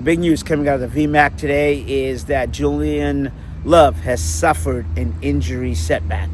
big news coming out of the VMAC today is that Julian Love has suffered an injury setback.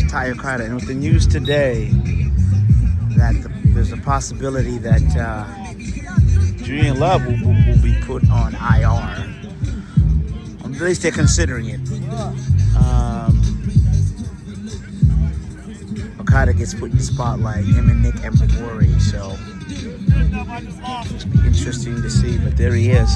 Tire Carter, and with the news today that there's a possibility that Julian Love will be put on IR. At least they're considering it. Okada gets put in the spotlight, him and Nick Emori, so it's be interesting to see, but there he is.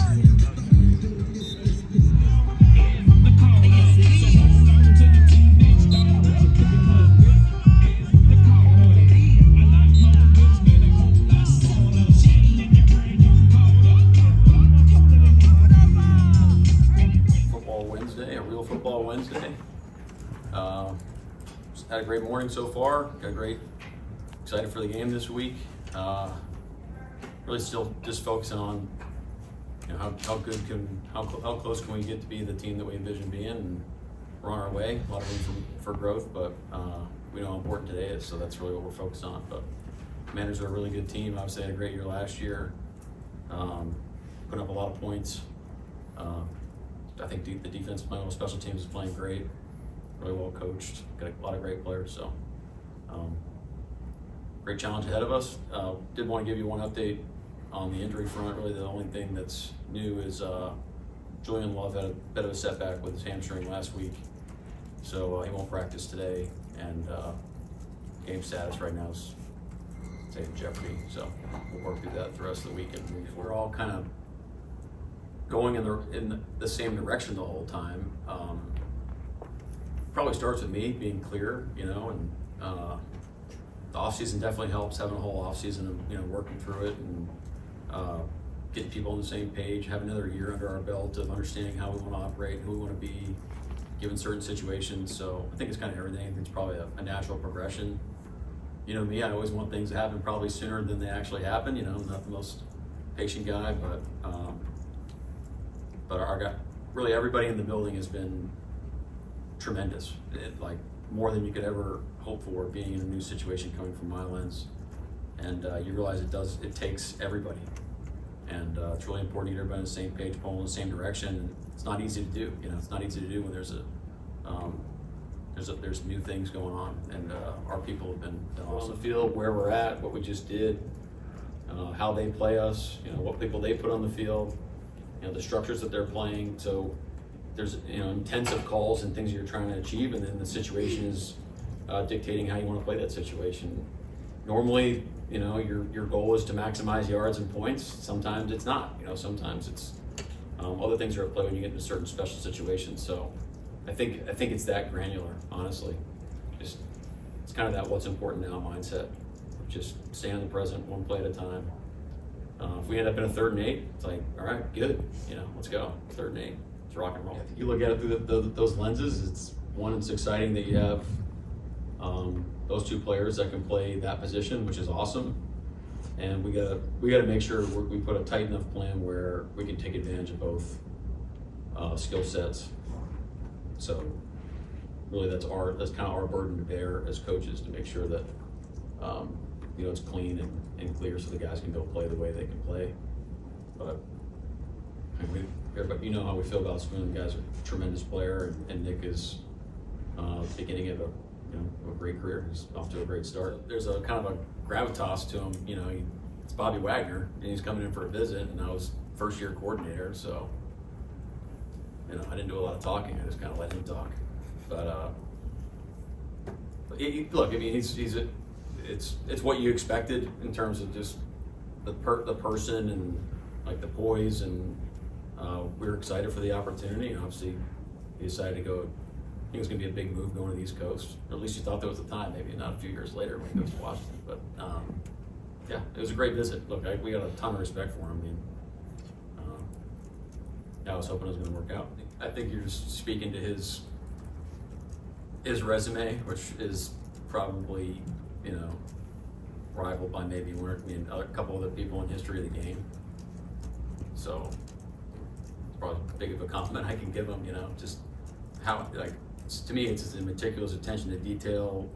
Wednesday. Had a great morning so far. Excited for the game this week. Really still just focusing on how close can we get to be the team that we envision being, and we're on our way. A lot of room for growth, but we know how important today is, so that's really what we're focused on. But Commanders are a really good team. Obviously had a great year last year. Put up a lot of points. I think the defense playing well, special teams is playing great, really well coached, got a lot of great players, so great challenge ahead of us. Did want to give you one update on the injury front. Really the only thing that's new is Julian Love had a bit of a setback with his hamstring last week, so he won't practice today, and game status right now is in jeopardy, so we'll work through that the rest of the week, and we're all kind of going in the same direction the whole time. Probably starts with me being clear, and the off season definitely helps, having a whole off season of working through it and getting people on the same page, have another year under our belt of understanding how we want to operate, who we want to be given certain situations. So I think it's kind of everything. It's probably a natural progression. Me, I always want things to happen probably sooner than they actually happen. I'm not the most patient guy, but our guy, really everybody in the building has been tremendous. Like more than you could ever hope for being in a new situation coming from Milan's. And you realize it takes everybody. And it's really important to get everybody on the same page, pulling in the same direction. It's not easy to do. It's not easy to do when there's there's new things going on, and our people have been on the field, where we're at, what we just did, how they play us, what people they put on the field, the structures that they're playing. So there's intensive calls and things you're trying to achieve, and then the situation is dictating how you want to play that situation. Normally, your goal is to maximize yards and points. Sometimes it's not. Sometimes it's other things are at play when you get into certain special situations. So I think it's that granular, honestly. Just it's kind of that what's important now mindset. Just stay in the present, one play at a time. If we end up in a 3rd and 8, it's like, all right, good. Let's go. 3rd and 8. It's rock and roll. You look at it through those lenses. It's exciting that you have those 2 players that can play that position, which is awesome. And we gotta make sure we put a tight enough plan where we can take advantage of both skill sets. So really, that's kind of our burden to bear as coaches, to make sure that it's clean and clear, so the guys can go play the way they can play. But everybody, how we feel about Spoon. The guy's a tremendous player, and Nick is beginning of a great career. He's off to a great start. There's a kind of a gravitas to him. It's Bobby Wagner, and he's coming in for a visit, and I was first-year coordinator, so I didn't do a lot of talking. I just kind of let him talk. But look, I mean, it's what you expected in terms of just the person and like the poise, and we were excited for the opportunity, and obviously he decided to go. I think it was going to be a big move going to the East Coast, or at least you thought there was a time, maybe not a few years later when he goes to Washington. But yeah, it was a great visit. Look, we got a ton of respect for him. I mean, I was hoping it was going to work out. I think you're just speaking to his resume, which is probably rivaled by maybe a couple other people in history of the game. So it's probably big of a compliment I can give him. Just how to me, it's just a meticulous attention to detail,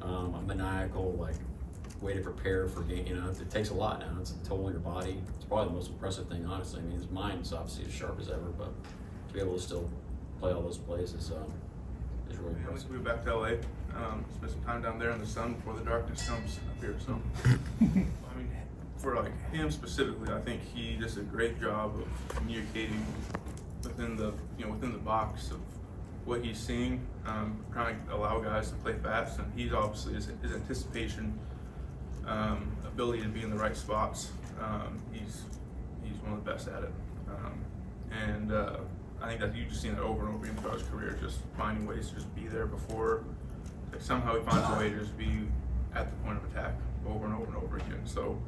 a maniacal way to prepare for game. It takes a lot now. It's a toll on your body. It's probably the most impressive thing, honestly. I mean, his mind's obviously as sharp as ever, but to be able to still play all those plays is really impressive. We moved back to LA, spent some time down there in the sun before the darkness comes up here. So, I mean, for him specifically, I think he does a great job of communicating within the box of what he's seeing, trying to allow guys to play fast, and he's obviously his anticipation, ability to be in the right spots. He's one of the best at it, and I think that you've just seen that over and over again throughout his career, just finding ways to just be there before. Somehow he finds a way to just be at the point of attack over and over and over again. So,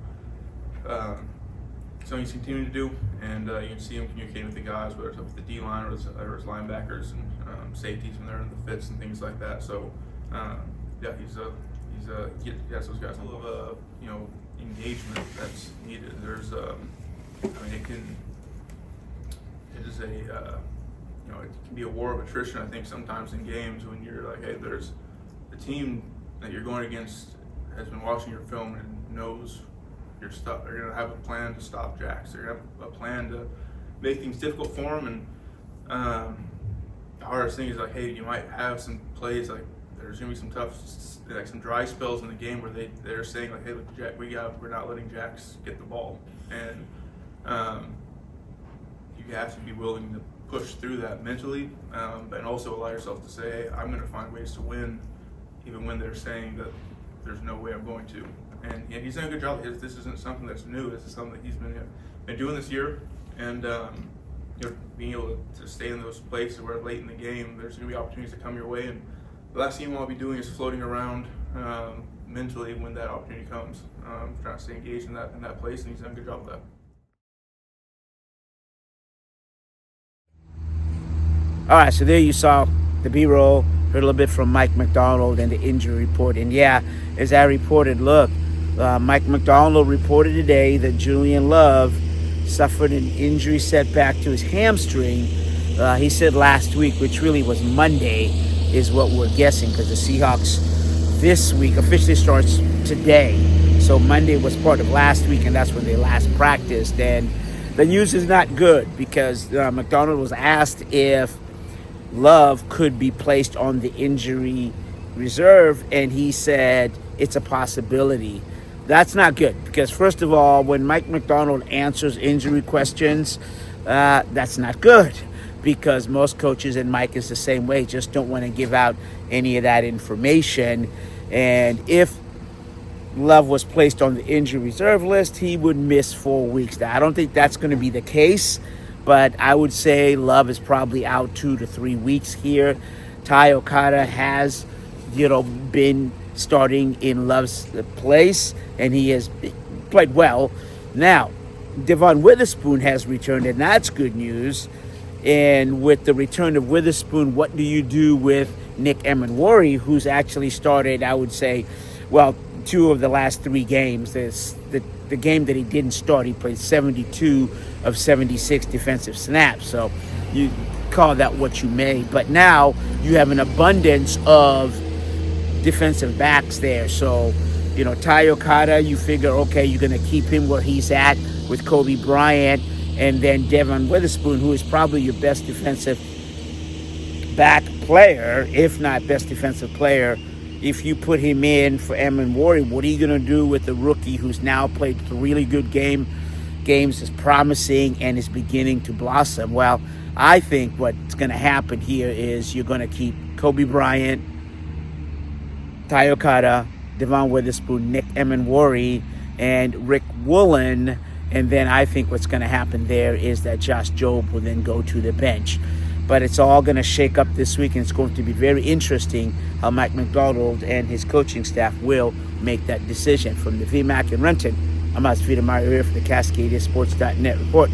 he's continuing to do, and you can see him communicating with the guys, whether it's with the D line or his linebackers and safeties when they're in the fits and things like that. So, yeah, he has those guys a little engagement that's needed. There's it can be a war of attrition, I think, sometimes in games when you're like, hey, there's the team that you're going against has been watching your film and knows your stuff. They're going to have a plan to stop jacks. They're going to have a plan to make things difficult for them. And the hardest thing is hey, you might have some plays there's going to be some tough, some dry spells in the game where they're saying hey, look, Jack, we're not letting jacks get the ball, and you have to be willing to push through that mentally, and also allow yourself to say, hey, I'm going to find ways to win, even when they're saying that there's no way I'm going to. And he's done a good job. This isn't something that's new. This is something that he's been doing this year, and being able to stay in those places where late in the game, there's going to be opportunities that come your way, and the last thing you want to be doing is floating around mentally when that opportunity comes. Trying to stay engaged in that place, and he's done a good job of that. All right, so there you saw the B-roll, heard a little bit from Mike McDonald and the injury report. And yeah, as I reported, look, Mike McDonald reported today that Julian Love suffered an injury setback to his hamstring. He said last week, which really was Monday, is what we're guessing, because the Seahawks this week officially starts today. So Monday was part of last week, and that's when they last practiced. And the news is not good, because McDonald was asked if Love could be placed on the injury reserve, and he said it's a possibility. That's not good because, first of all, when Mike McDonald answers injury questions, that's not good because most coaches, and Mike is the same way, just don't want to give out any of that information. And if Love was placed on the injury reserve list, he would miss 4 weeks. Now, I don't think that's going to be the case, but I would say Love is probably out 2 to 3 weeks here. Ty Okada has, been starting in Love's place, and he has played well. Now, Devon Witherspoon has returned, and that's good news. And with the return of Witherspoon, what do you do with Nick Emenwari, who's actually started, I would say, 2 of the last 3 games? The game that he didn't start, he played 72 of 76 defensive snaps. So you call that what you may. But now you have an abundance of defensive backs there. So, Ty Okada, you figure, okay, you're going to keep him where he's at with Kobe Bryant. And then Devon Witherspoon, who is probably your best defensive back player, if not best defensive player. If you put him in for Emenwari, what are you going to do with the rookie who's now played really good games, is promising, and is beginning to blossom? Well, I think what's going to happen here is you're going to keep Kobe Bryant, Ty Okada, Devon Witherspoon, Nick Emenwari, and Rick Woolen. And then I think what's going to happen there is that Josh Jobe will then go to the bench. But it's all going to shake up this week, and it's going to be very interesting how Mike McDonald and his coaching staff will make that decision. From the VMAC in Renton, I'm Asvita Mario here for the CascadierSports.net report.